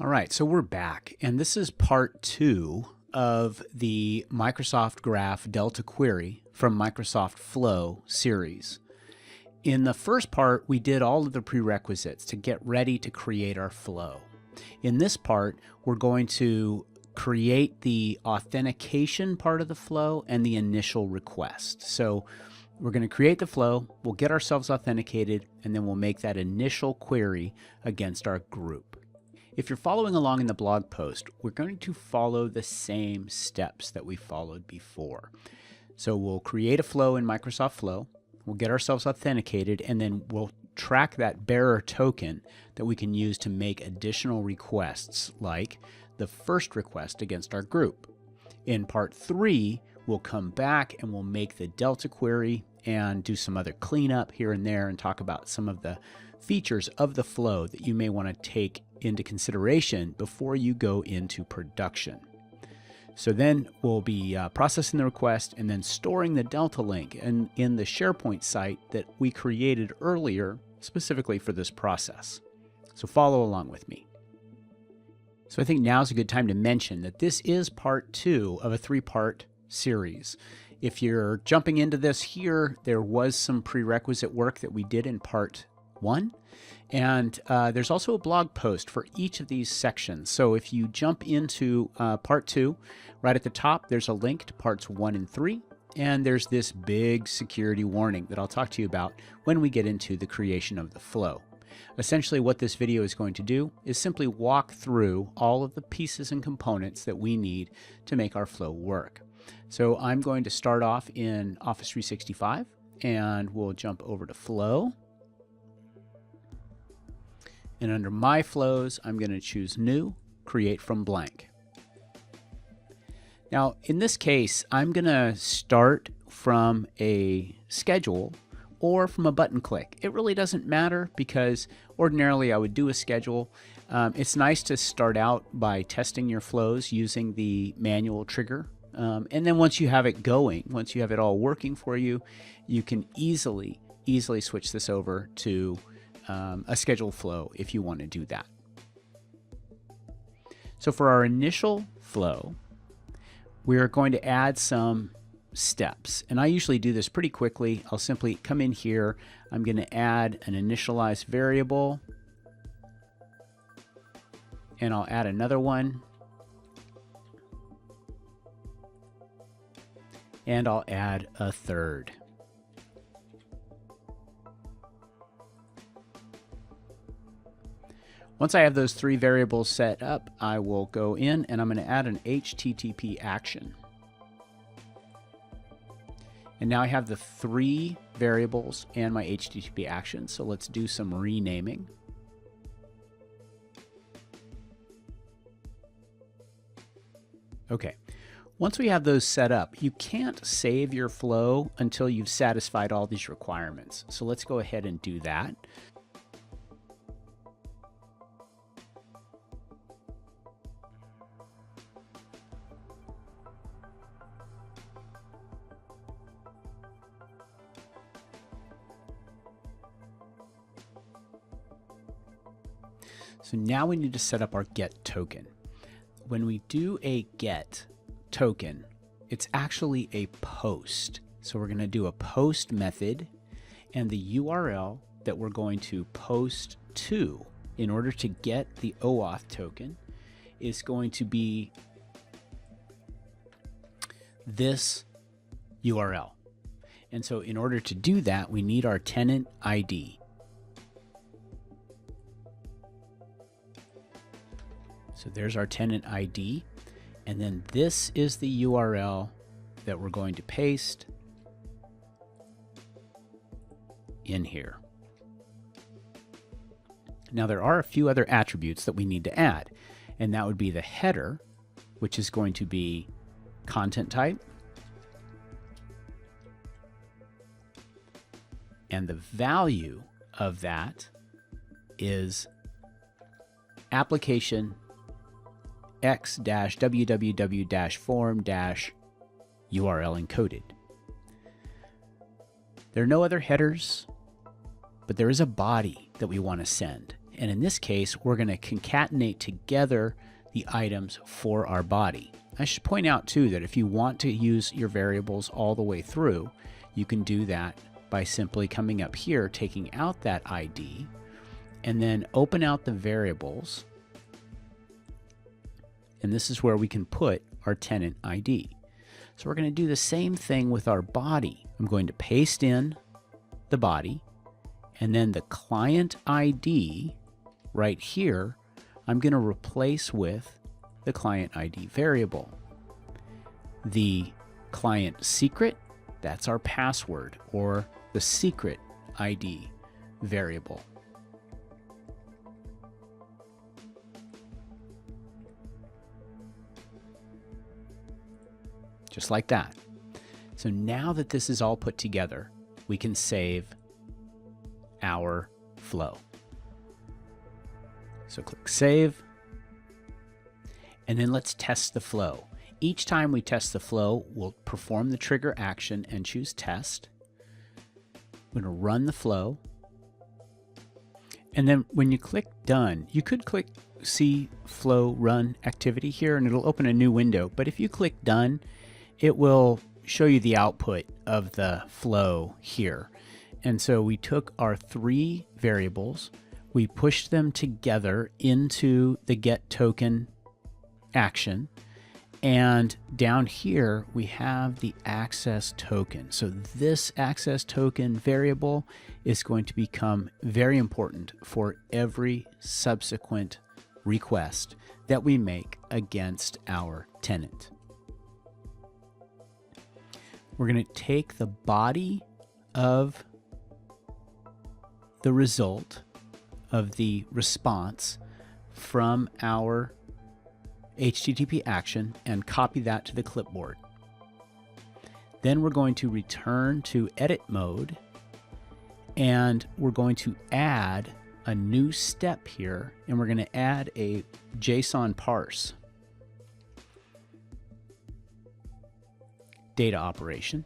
All right, so we're back, and this is part 2 of the Microsoft Graph Delta Query from Microsoft Flow series. In the first part, we did all of the prerequisites to get ready to create our flow. In this part, we're going to create the authentication part of the flow and the initial request. So we're going to create the flow, we'll get ourselves authenticated, and then we'll make that initial query against our group. If you're following along in the blog post, we're going to follow the same steps that we followed before. So we'll create a flow in Microsoft Flow, we'll get ourselves authenticated, and then we'll track that bearer token that we can use to make additional requests, like the first request against our group. In part 3, we'll come back and we'll make the Delta query and do some other cleanup here and there and talk about some of the features of the flow that you may want to take into consideration before you go into production. So then we'll be processing the request and then storing the Delta link in the Sharepoint site that we created earlier specifically for this process. So follow along with me. So I think now's a good time to mention that this is part 2 of a 3-part series. If you're jumping into this here, there was some prerequisite work that we did in part 1. And there's also a blog post for each of these sections. So if you jump into part 2, right at the top, there's a link to parts 1 and 3. And there's this big security warning that I'll talk to you about when we get into the creation of the flow. Essentially, what this video is going to do is simply walk through all of the pieces and components that we need to make our flow work. So I'm going to start off in Office 365, and we'll jump over to Flow. And under My Flows, I'm going to choose New, Create from Blank. Now, in this case, I'm going to start from a schedule or from a button click. It really doesn't matter because ordinarily I would do a schedule. It's nice to start out by testing your flows using the manual trigger. And then once you have it going, once you have it all working for you, you can easily switch this over to a scheduled flow if you want to do that. So for our initial flow, we're going to add some steps. And I usually do this pretty quickly. I'll simply come in here. I'm going to add an initialized variable. And I'll add another one. And I'll add a third. Once I have those 3 variables set up, I will go in and I'm going to add an HTTP action. And now I have the 3 variables and my HTTP action. So let's do some renaming. Okay. Once we have those set up, you can't save your flow until you've satisfied all these requirements. So let's go ahead and do that. So now we need to set up our get token. When we do a get token, it's actually a post. So we're going to do a post method, and the URL that we're going to post to in order to get the OAuth token is going to be this URL. And so in order to do that, we need our tenant ID. So there's our tenant ID, and then this is the URL that we're going to paste in here. Now there are a few other attributes that we need to add, and that would be the header, which is going to be content type, and the value of that is application x-www-form-URL encoded. There are no other headers, but there is a body that we want to send. And in this case, we're going to concatenate together the items for our body. I should point out too that if you want to use your variables all the way through, you can do that by simply coming up here, taking out that ID, and then open out the variables. And this is where we can put our tenant ID. So we're going to do the same thing with our body. I'm going to paste in the body, and then the client ID right here, I'm going to replace with the client ID variable. The client secret, that's our password, or the secret ID variable. Just like that. So now that this is all put together, we can save our flow. So click Save, and then let's test the flow. Each time we test the flow, we'll perform the trigger action and choose Test. We're going to run the flow. And then when you click Done, you could click See Flow Run Activity here, and it'll open a new window. But if you click Done, it will show you the output of the flow here. And so we took our 3 variables, we pushed them together into the get token action, and down here we have the access token. So this access token variable is going to become very important for every subsequent request that we make against our tenant. We're going to take the body of the result of the response from our HTTP action and copy that to the clipboard. Then we're going to return to edit mode, and we're going to add a new step here, and we're going to add a Json parse. Data operation.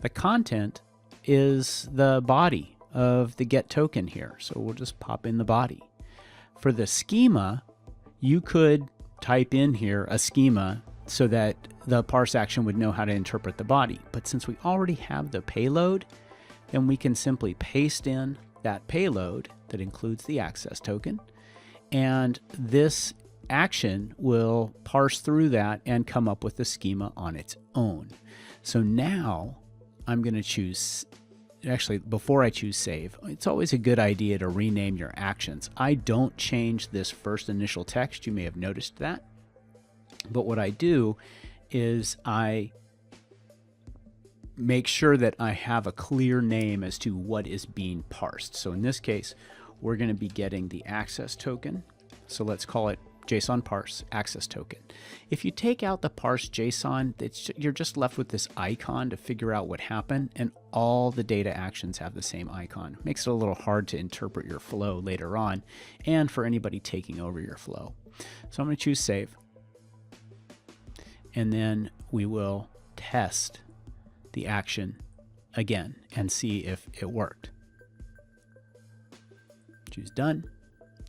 The content is the body of the get token here, so we'll just pop in the body. For the schema, you could type in here a schema so that the parse action would know how to interpret the body, but since we already have the payload, then we can simply paste in that payload that includes the access token, and this action will parse through that and come up with the schema on its own. So now I'm going to choose, actually before I choose save, it's always a good idea to rename your actions. I don't change this first initial text, you may have noticed that, but what I do is I make sure that I have a clear name as to what is being parsed. So in this case, we're going to be getting the access token, so let's call it JSON parse access token. If you take out the parse JSON, you're just left with this icon to figure out what happened, and all the data actions have the same icon. Makes it a little hard to interpret your flow later on, and for anybody taking over your flow. So I'm going to choose save, and then we will test the action again and see if it worked. Choose done.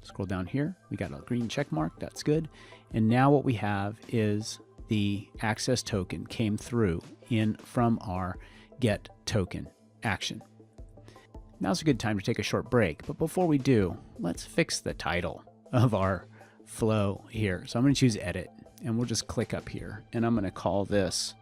Scroll down here, we got a green check mark, that's good. And now what we have is the access token came through from our get token action. Now's a good time to take a short break, but before we do, let's fix the title of our flow here. So I'm going to choose edit, and we'll just click up here, and I'm going to call this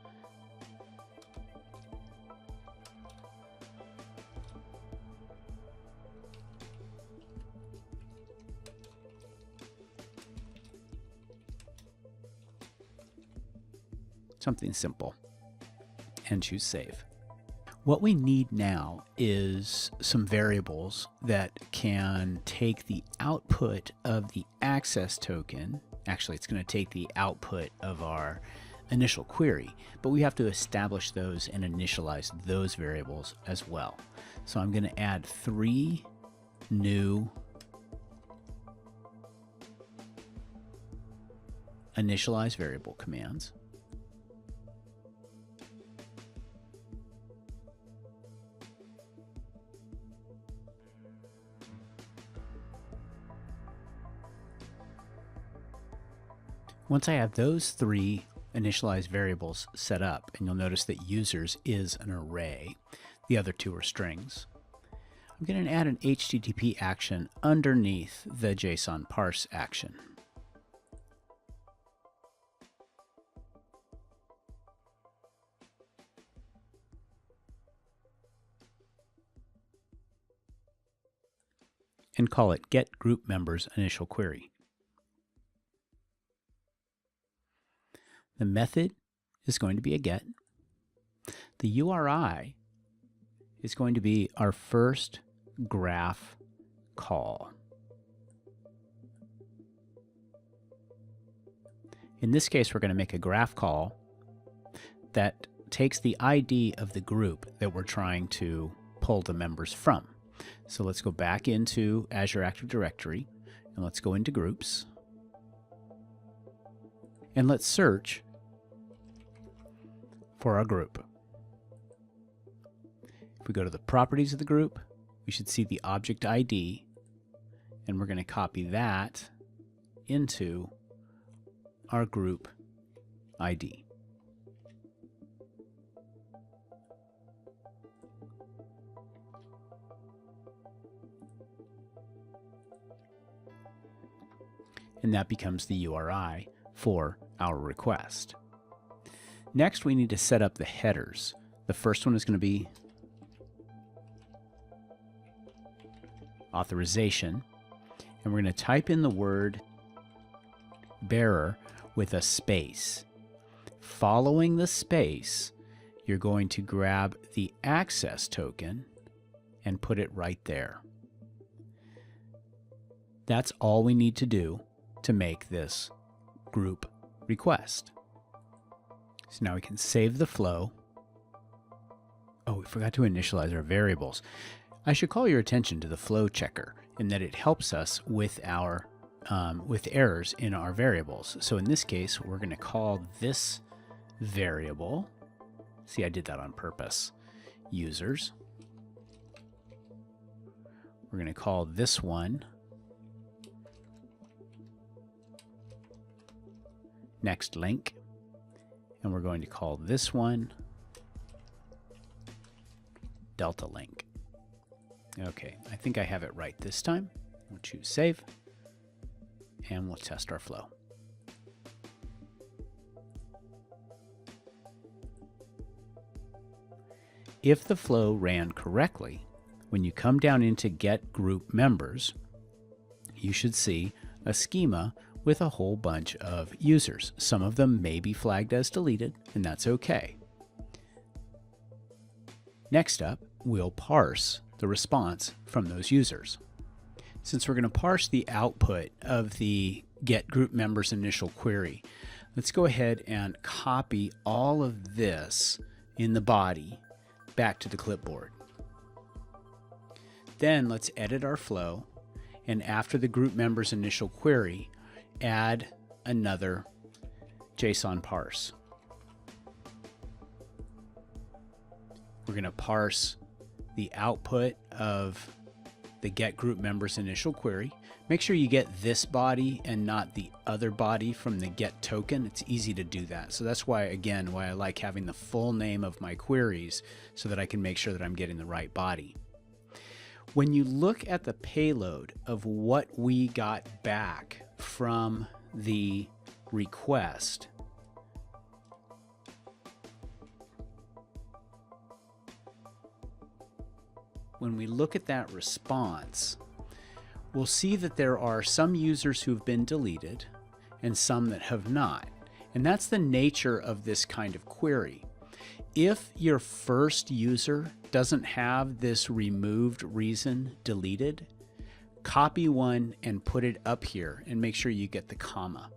something simple, and choose save. What we need now is some variables that can take the output of the access token. Actually, it's going to take the output of our initial query, but we have to establish those and initialize those variables as well. So I'm going to add 3 new initialize variable commands. Once I have those three initialized variables set up, and you'll notice that users is an array, the other two are strings, I'm going to add an HTTP action underneath the JSON parse action. And call it get group members initial query. The method is going to be a get. The URI is going to be our first graph call. In this case, we're going to make a graph call that takes the ID of the group that we're trying to pull the members from. So let's go back into Azure Active Directory and let's go into groups. And let's search for our group. If we go to the properties of the group, we should see the object ID, and we're going to copy that into our group ID. And that becomes the URI for our request. Next, we need to set up the headers. The first one is going to be authorization, and we're going to type in the word bearer with a space. Following the space, you're going to grab the access token and put it right there. That's all we need to do to make this group request. So now we can save the flow. Oh, we forgot to initialize our variables. I should call your attention to the flow checker in that it helps us with our with errors in our variables. So in this case, we're going to call this variable. See, I did that on purpose. Users. We're going to call this one next link, and we're going to call this one delta link. Okay, I think I have it right this time. We'll choose save, and we'll test our flow. If the flow ran correctly, when you come down into get group members, you should see a schema with a whole bunch of users. Some of them may be flagged as deleted, and that's okay. Next up, we'll parse the response from those users. Since we're going to parse the output of the get group members initial query, let's go ahead and copy all of this in the body back to the clipboard. Then let's edit our flow, and after the group members initial query, add another JSON parse. We're going to parse the output of the get group members initial query. Make sure you get this body and not the other body from the get token. It's easy to do that. So that's why, again, why I like having the full name of my queries so that I can make sure that I'm getting the right body. When you look at the payload of what we got back from the request, when we look at that response, we'll see that there are some users who've been deleted and some that have not. And that's the nature of this kind of query. If your first user doesn't have this removed reason deleted, copy one and put it up here and make sure you get the comma.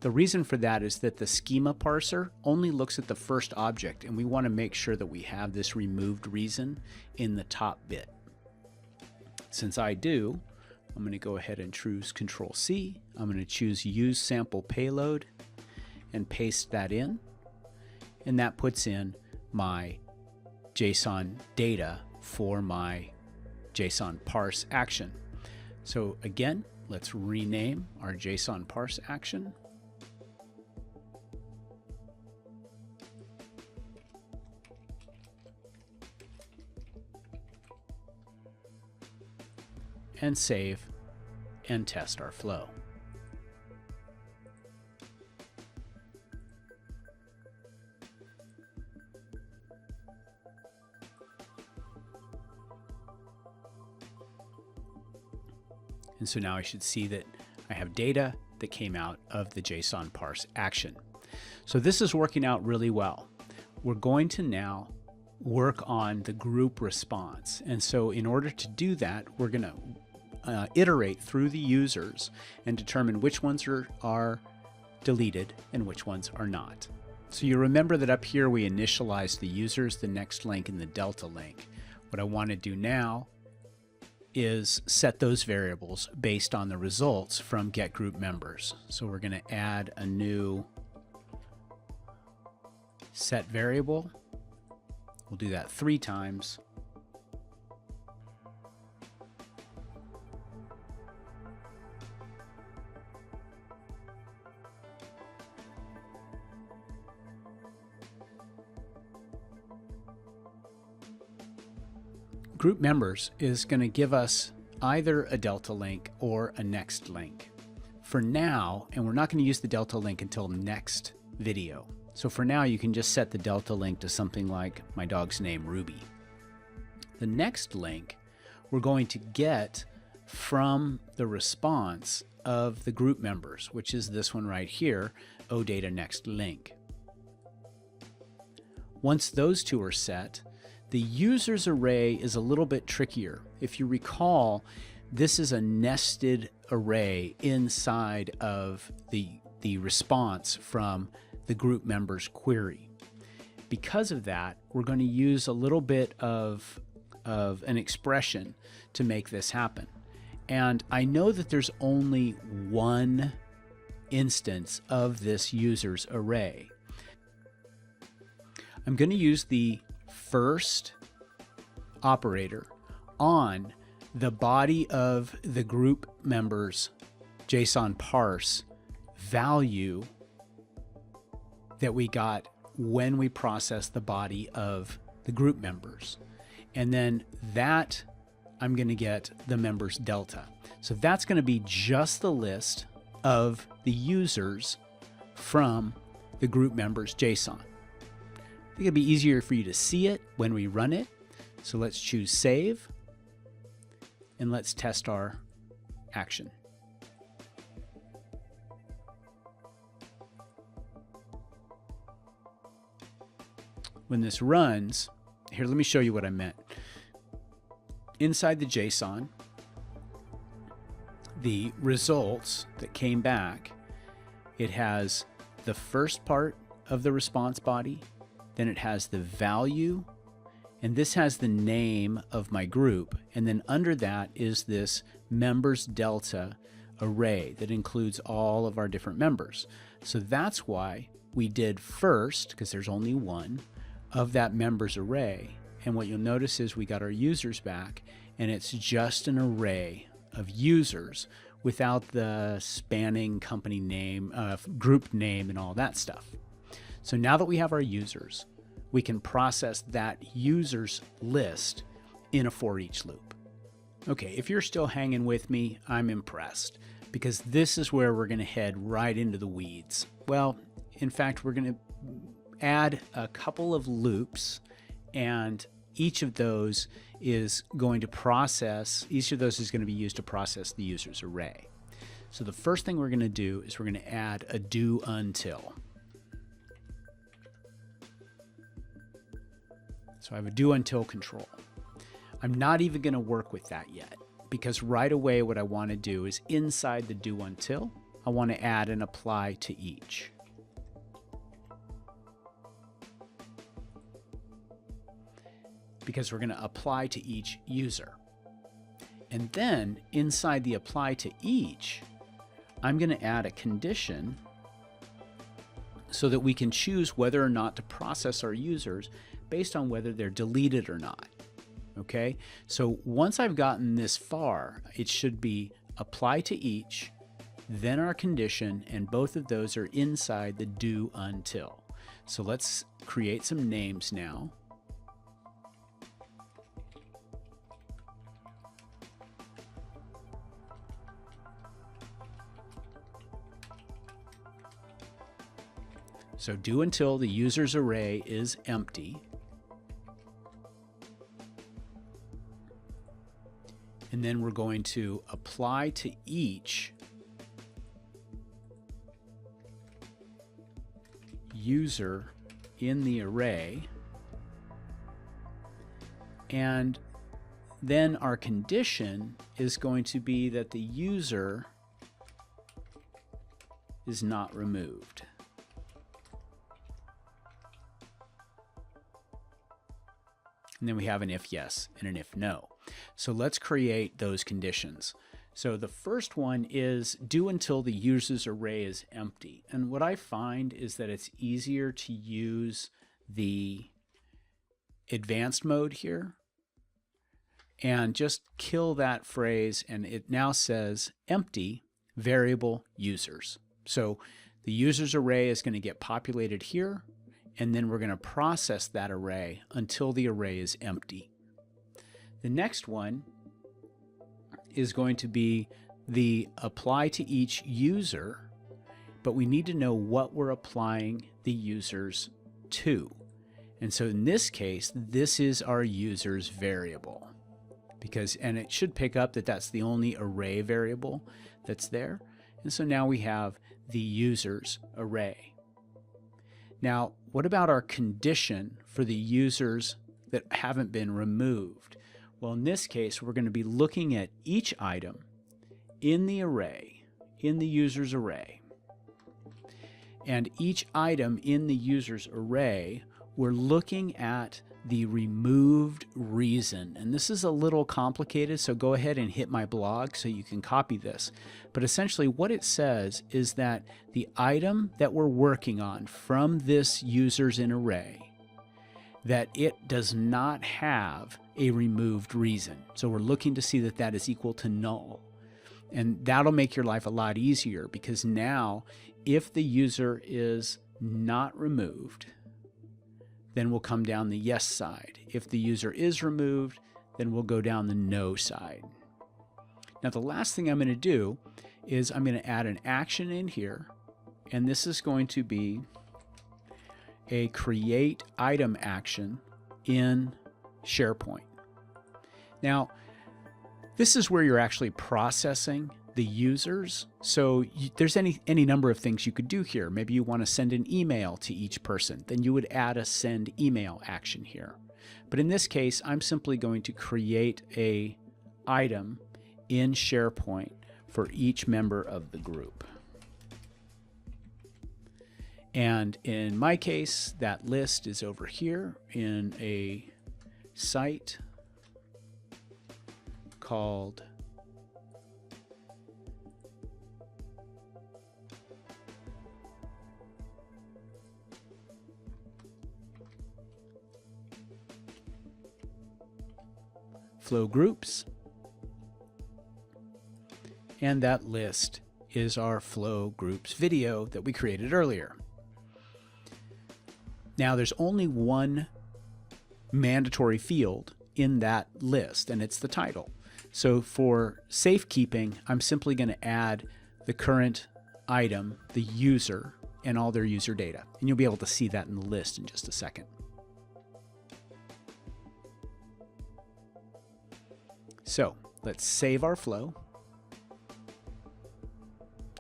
The reason for that is that the schema parser only looks at the first object, and we want to make sure that we have this removed reason in the top bit. Since I do, I'm going to go ahead and choose Control C. I'm going to choose Use Sample Payload and paste that in, and that puts in my JSON data for my JSON parse action. So again, let's rename our JSON parse action. and save and test our flow. And so now I should see that I have data that came out of the JSON parse action. So this is working out really well. We're going to now work on the group response. And so in order to do that, we're going to iterate through the users and determine which ones are deleted and which ones are not. So you remember that up here we initialized the users, the next link, and the delta link. What I want to do now is set those variables based on the results from get group members. So we're going to add a new set variable. We'll do that 3 times. Group members is going to give us either a delta link or a next link. For now, and we're not going to use the delta link until next video. So for now, you can just set the delta link to something like my dog's name, Ruby. The next link we're going to get from the response of the group members, which is this one right here, OData next link. Once those two are set, the users array is a little bit trickier. If you recall, this is a nested array inside of the response from the group members query. Because of that, we're going to use a little bit of an expression to make this happen. And I know that there's only one instance of this users array. I'm going to use the first operator on the body of the group members JSON parse value that we got when we processed the body of the group members. And then that I'm going to get the members delta. So that's going to be just the list of the users from the group members JSON. I think it'd be easier for you to see it when we run it. So let's choose save and let's test our action. When this runs, here, let me show you what I meant. Inside the JSON, the results that came back, it has the first part of the response body, then it has the value, and this has the name of my group, and then under that is this members delta array that includes all of our different members. So that's why we did first, because there's only one, of that members array. And what you'll notice is we got our users back, and it's just an array of users without the spanning company name, group name, and all that stuff. So now that we have our users, we can process that users list in a for each loop. Okay, if you're still hanging with me, I'm impressed, because this is where we're going to head right into the weeds. Well, in fact, we're going to add a couple of loops, and each of those is going to be used to process the users array. So the first thing we're going to do is we're going to add a do until. So I have a do until control. I'm not even going to work with that yet, because right away what I want to do is inside the do until, I want to add an apply to each. Because we're going to apply to each user. And then inside the apply to each, I'm going to add a condition so that we can choose whether or not to process our users based on whether they're deleted or not. Okay, so once I've gotten this far, it should be apply to each, then our condition, and both of those are inside the do until. So let's create some names now. So do until the user's array is empty. And then we're going to apply to each user in the array. And then our condition is going to be that the user is not removed. And then we have an if yes and an if no. So let's create those conditions. So the first one is do until the user's array is empty. And what I find is that it's easier to use the advanced mode here and just kill that phrase, and it now says empty variable users. So the user's array is going to get populated here, and then we're going to process that array until the array is empty. The next one is going to be the apply to each user, but we need to know what we're applying the users to. And so in this case, this is our users variable, and it should pick up that that's the only array variable that's there. And so now we have the users array. Now, what about our condition for the users that haven't been removed? Well, in this case, we're going to be looking at each item in the array, in the user's array. And each item in the user's array, we're looking at the removed reason. And this is a little complicated, so go ahead and hit my blog so you can copy this. But essentially what it says is that the item that we're working on from this users in array, that it does not have a removed reason. So we're looking to see that that is equal to null. And that'll make your life a lot easier, because now if the user is not removed, then we'll come down the yes side. If the user is removed, then we'll go down the no side. Now the last thing I'm going to do is I'm going to add an action in here, and this is going to be a create item action in Sharepoint. Now this is where you're actually processing the users. So there's any number of things you could do here. Maybe you want to send an email to each person, then you would add a send email action here. But in this case, I'm simply going to create a item in Sharepoint for each member of the group. And in my case, that list is over here in a site called Flow Groups, and that list is our Flow Groups video that we created earlier. Now there's only one mandatory field in that list, and it's the title. So for safekeeping, I'm simply going to add the current item, the user, and all their user data. And you'll be able to see that in the list in just a second. So let's save our flow.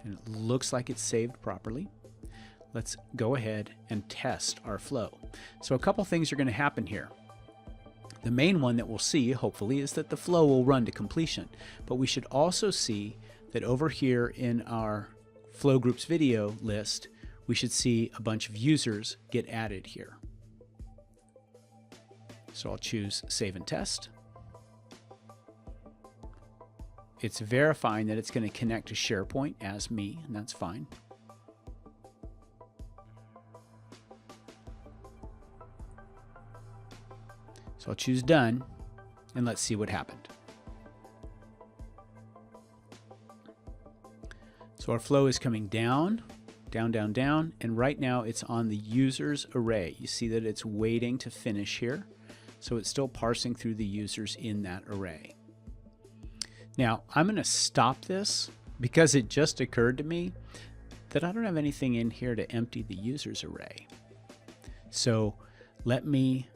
And it looks like it's saved properly. Let's go ahead and test our flow. So a couple things are going to happen here. The main one that we'll see, hopefully, is that the flow will run to completion. But we should also see that over here in our Flow Groups video list, we should see a bunch of users get added here. So I'll choose Save and Test. It's verifying that it's going to connect to Sharepoint as me, and that's fine. So I'll choose Done, and let's see what happened. So our flow is coming down, down, down, down, and right now it's on the users array. You see that it's waiting to finish here. So it's still parsing through the users in that array. Now I'm going to stop this because it just occurred to me that I don't have anything in here to empty the users array. So let me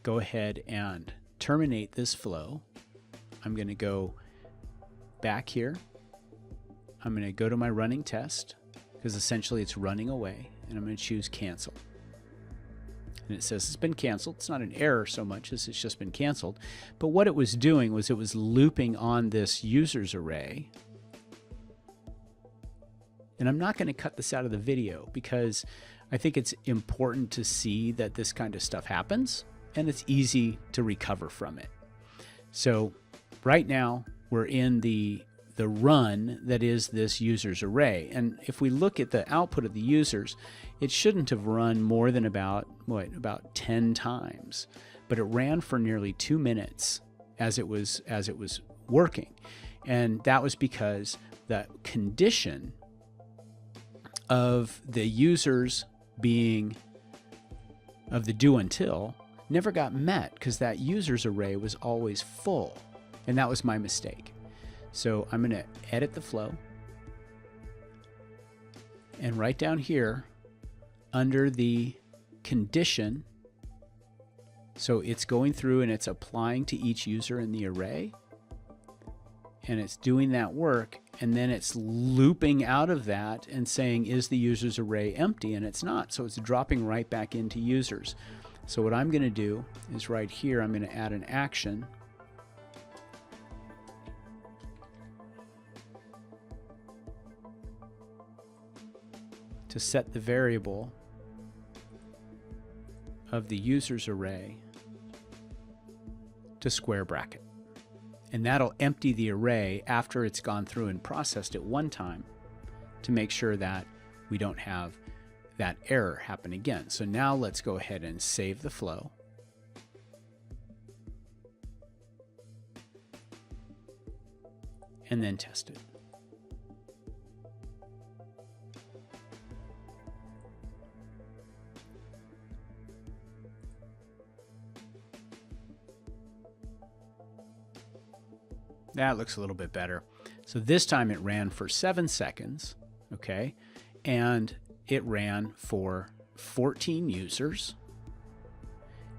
go ahead and terminate this flow. I'm going to go back here. I'm going to go to my running test, because essentially it's running away, and I'm going to choose cancel. And it says it's been canceled. It's not an error so much as it's just been canceled. But what it was doing was it was looping on this users array. And I'm not going to cut this out of the video because I think it's important to see that this kind of stuff happens, and it's easy to recover from it. So right now we're in the run that is this users array. And if we look at the output of the users, it shouldn't have run more than about 10 times, but it ran for nearly 2 minutes as it was working. And that was because the condition of the users being of the do until never got met, because that users array was always full. And that was my mistake. So I'm going to edit the flow, and right down here under the condition, so it's going through and it's applying to each user in the array, and it's doing that work, and then it's looping out of that and saying, is the users array empty? And it's not, so it's dropping right back into users. So what I'm going to do is right here, I'm going to add an action to set the variable of the users array to square bracket. And that'll empty the array after it's gone through and processed it one time to make sure that we don't have that error happen again. So now let's go ahead and save the flow. And then test it. That looks a little bit better. So this time it ran for 7 seconds, okay? And it ran for 14 users.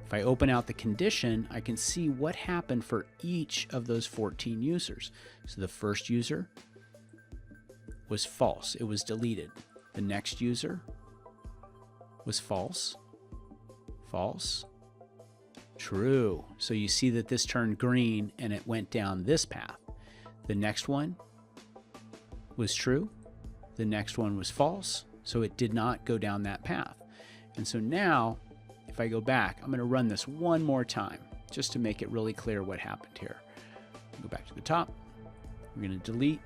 If I open out the condition, I can see what happened for each of those 14 users. So the first user was false. It was deleted. The next user was false. False. True. So you see that this turned green and it went down this path. The next one was true. The next one was false. So it did not go down that path. And so now, if I go back, I'm going to run this one more time just to make it really clear what happened here. Go back to the top. We're going to delete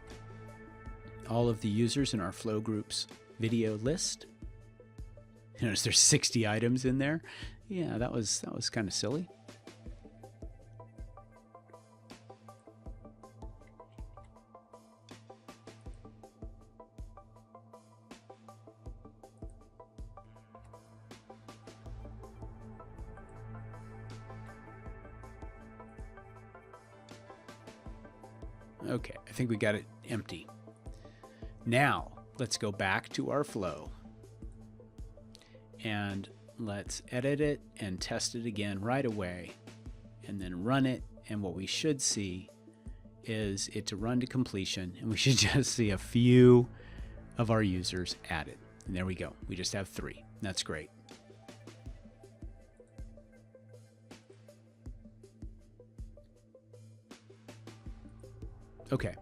all of the users in our flow groups video list. Notice there's 60 items in there. Yeah, that was kind of silly. Okay, I think we got it empty. Now, let's go back to our flow and let's edit it and test it again right away and then run it. And what we should see is it to run to completion, and we should just see a few of our users added. And there we go. We just have 3. That's great. Okay.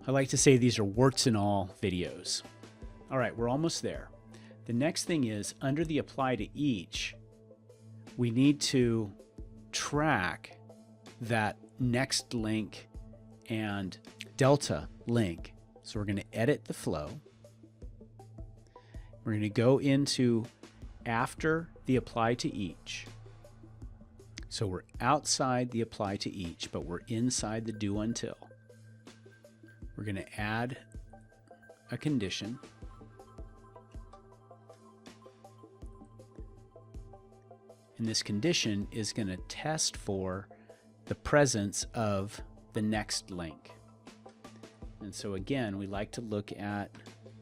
I like to say these are warts and all videos. All right, we're almost there. The next thing is, under the apply to each, we need to track that next link and delta link. So we're going to edit the flow. We're going to go into after the apply to each. So we're outside the apply to each, but we're inside the do until. We're going to add a condition. And this condition is going to test for the presence of the next link. And so again, we like to look at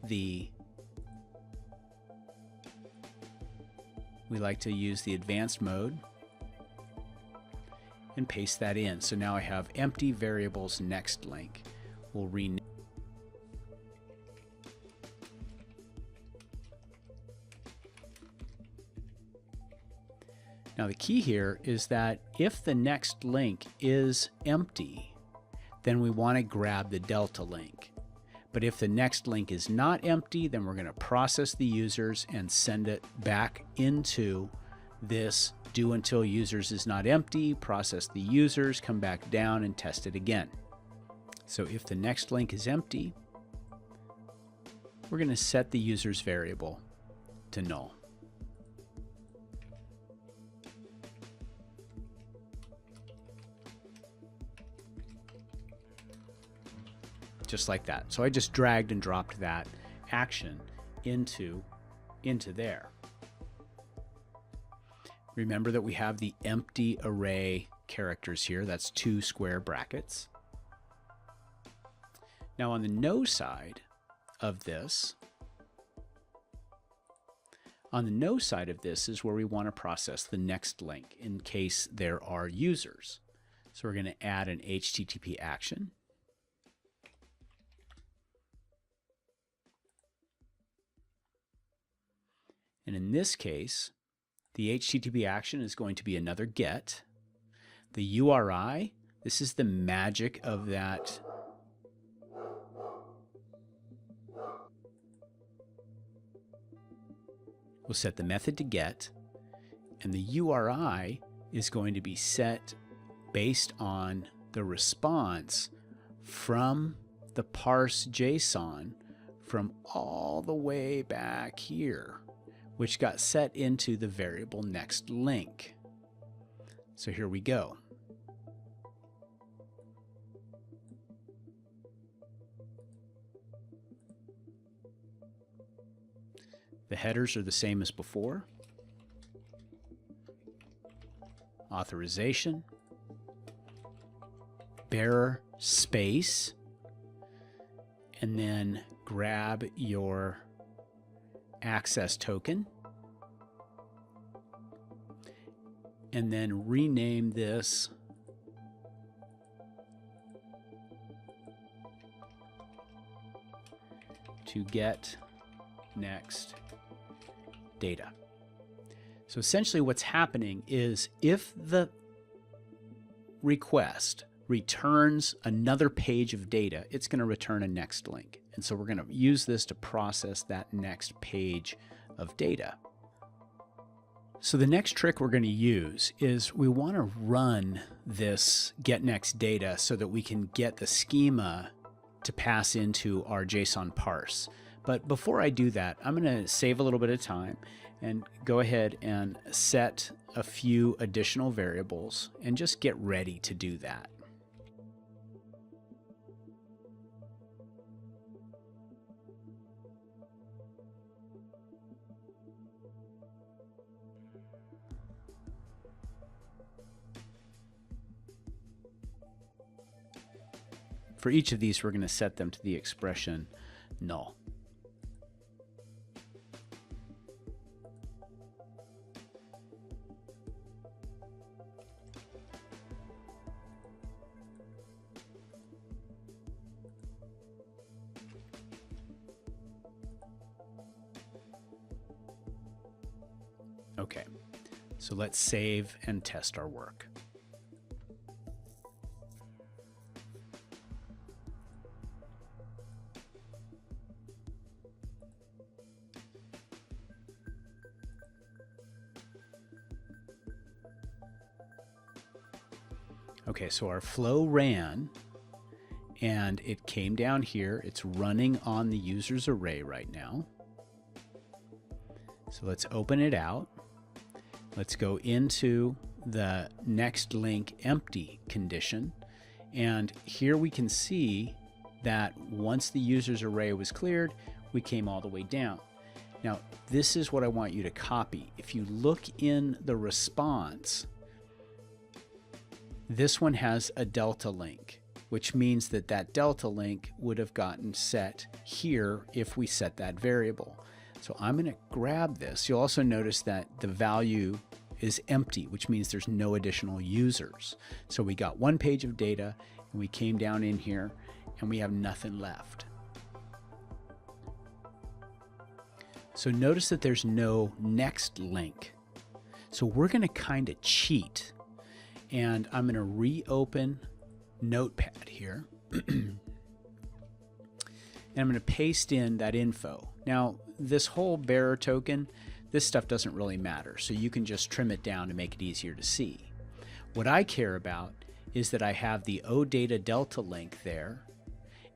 we like to use the advanced mode and paste that in. So now I have empty variables next link. We'll rename. Now the key here is that if the next link is empty, then we want to grab the delta link. But if the next link is not empty, then we're going to process the users and send it back into this do until users is not empty, process the users, come back down and test it again. So if the next link is empty, we're going to set the users variable to null. Just like that. So I just dragged and dropped that action into there. Remember that we have the empty array characters here. That's 2 square brackets. Now on the no side of this, is where we want to process the next link in case there are users. So we're going to add an HTTP action. And in this case, the HTTP action is going to be another get. The URI, this is the magic of that. We'll set the method to get, and the URI is going to be set based on the response from the parse JSON from all the way back here, which got set into the variable next link. So here we go. The headers are the same as before. Authorization, bearer space, and then grab your access token and then rename this to get next data. So essentially what's happening is if the request returns another page of data, it's going to return a next link. And so we're going to use this to process that next page of data. So the next trick we're going to use is we want to run this get next data so that we can get the schema to pass into our JSON parse. But before I do that, I'm going to save a little bit of time and go ahead and set a few additional variables and just get ready to do that. For each of these, we're going to set them to the expression null. Okay, so let's save and test our work. Okay, so our flow ran and it came down here. It's running on the users array right now. So let's open it out. Let's go into the next link empty condition. And here we can see that once the users array was cleared, we came all the way down. Now, this is what I want you to copy. If you look in the response, this one has a delta link. which means that that delta link would have gotten set here if we set that variable. So I'm going to grab this. You'll also notice that the value is empty, which means there's no additional users. So we got one page of data, and we came down in here, and we have nothing left. So notice that there's no next link. So we're going to kind of cheat, and I'm going to reopen Notepad here, and I'm going to paste in that info. Now, this whole bearer token, this stuff doesn't really matter, so you can just trim it down to make it easier to see. What I care about is that I have the OData delta link there,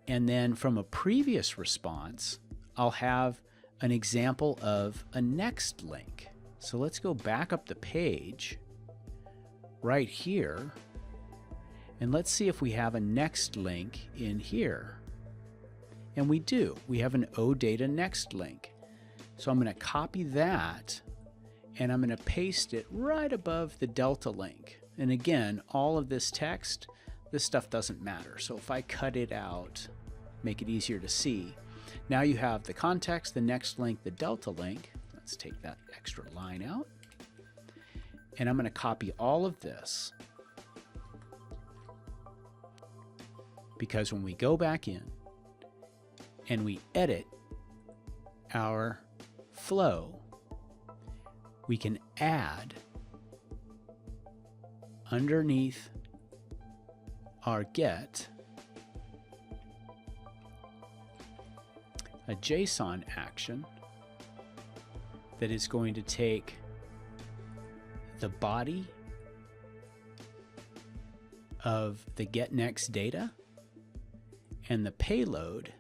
and then from a previous response, I'll have an example of a next link. So let's go back up the page right here, and let's see if we have a next link in here. And we do. We have an OData next link. So I'm going to copy that, and I'm going to paste it right above the delta link. And again, all of this text, this stuff doesn't matter. So if I cut it out, make it easier to see, now you have the context, the next link, the delta link. Let's take that extra line out. And I'm going to copy all of this, because when we go back in and we edit our flow, we can add underneath our get a JSON action that is going to take the body of the get next data, and the payload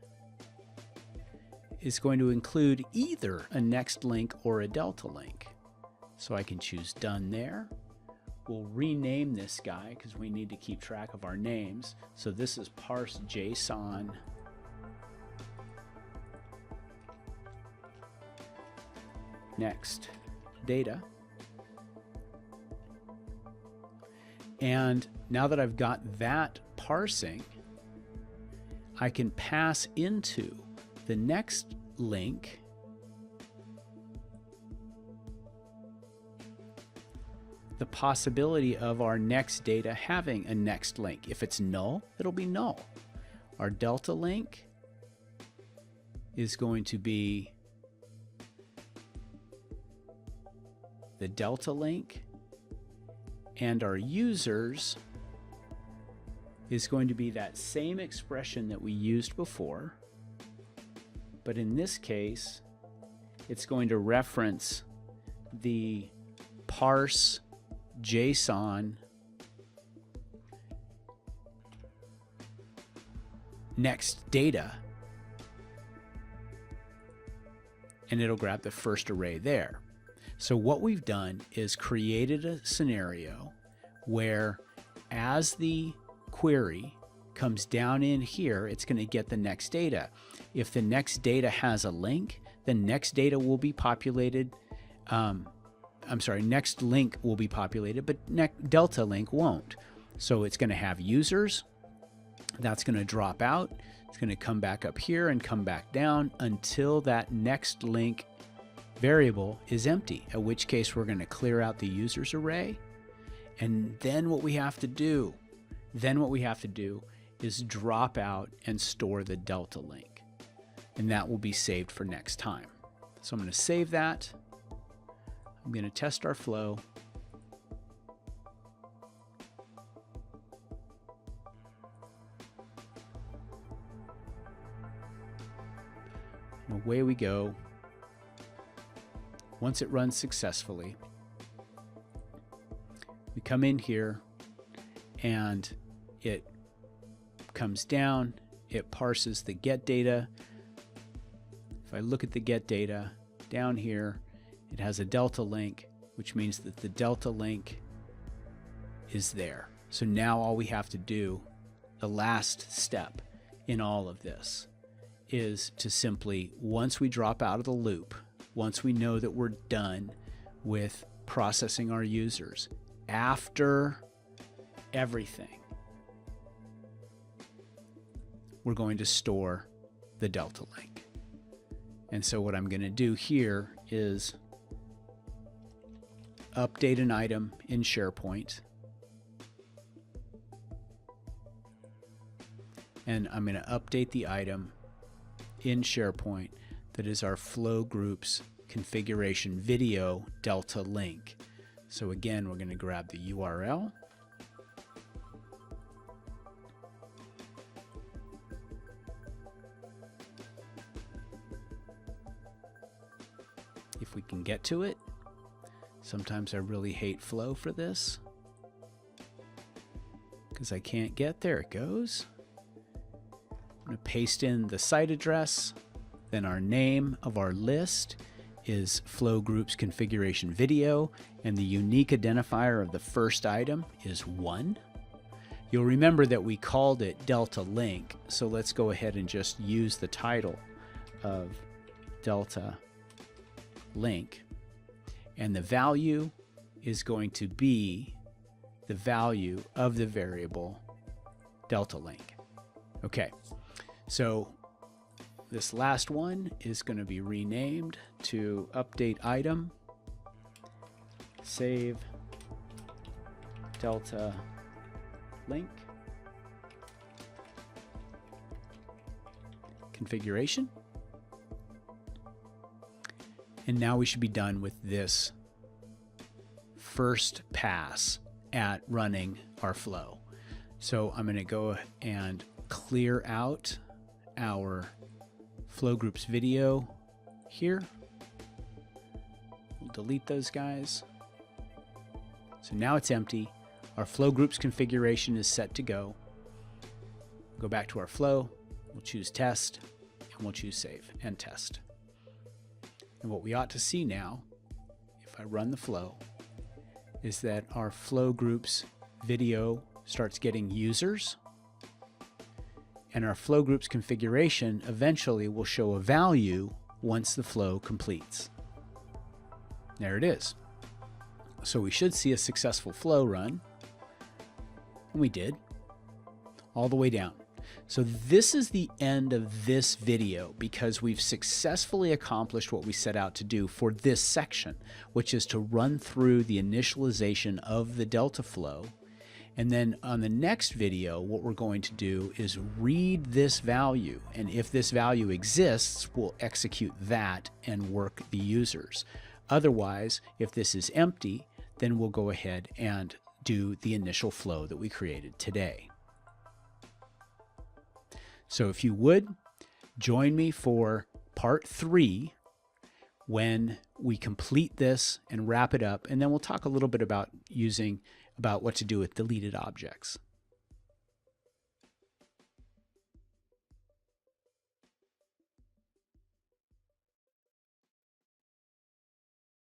is going to include either a next link or a delta link. So I can choose done there. We'll rename this guy because we need to keep track of our names. So this is parse JSON next data. And now that I've got that parsing, I can pass into the next link the possibility of our next data having a next link. If it's null, it'll be null. Our delta link is going to be the delta link, and our users is going to be that same expression that we used before, but in this case it's going to reference the parse JSON next data, and it'll grab the first array there. So what we've done is created a scenario where as the query comes down in here, it's going to get the next data. If the next data has a link, then next data will be populated. Next link will be populated, but delta link won't. So it's going to have users. That's going to drop out. It's going to come back up here and come back down until that next link variable is empty, at which case we're going to clear out the users array. And then what we have to do, is drop out and store the delta link. And that will be saved for next time. So I'm going to save that. I'm going to test our flow. And away we go. Once it runs successfully, we come in here and it comes down, it parses the get data. If I look at the get data down here, it has a delta link, which means that the delta link is there. So now all we have to do, the last step in all of this, is to simply, once we drop out of the loop, once we know that we're done with processing our users, after everything, we're going to store the Delta link. And so what I'm going to do here is update an item in Sharepoint. And I'm going to update the item in Sharepoint that is our flow groups configuration video Delta link. So again, we're going to grab the URL. If we can get to it. Sometimes I really hate flow for this because I can't get there. It goes. I'm going to paste in the site address. Then our name of our list is flow groups configuration video, and the unique identifier of the first item is 1. You'll remember that we called it Delta link, so let's go ahead and just use the title of Delta link. And the value is going to be the value of the variable Delta link. Okay, so this last one is going to be renamed to update item, save Delta link, configuration. And now we should be done with this first pass at running our flow. So I'm going to go and clear out our flow groups video here. We'll delete those guys. So now it's empty. Our flow groups configuration is set to go. Go back to our flow. We'll choose test and we'll choose save and test. And what we ought to see now, if I run the flow, is that our flow groups video starts getting users, and our flow groups configuration eventually will show a value once the flow completes. There it is. So we should see a successful flow run, and we did, all the way down. So this is the end of this video because we've successfully accomplished what we set out to do for this section, which is to run through the initialization of the Delta flow. And then on the next video, what we're going to do is read this value. And if this value exists, we'll execute that and work the users. Otherwise, if this is empty, then we'll go ahead and do the initial flow that we created today. So if you would, join me for part 3 when we complete this and wrap it up, and then we'll talk a little bit about what to do with deleted objects.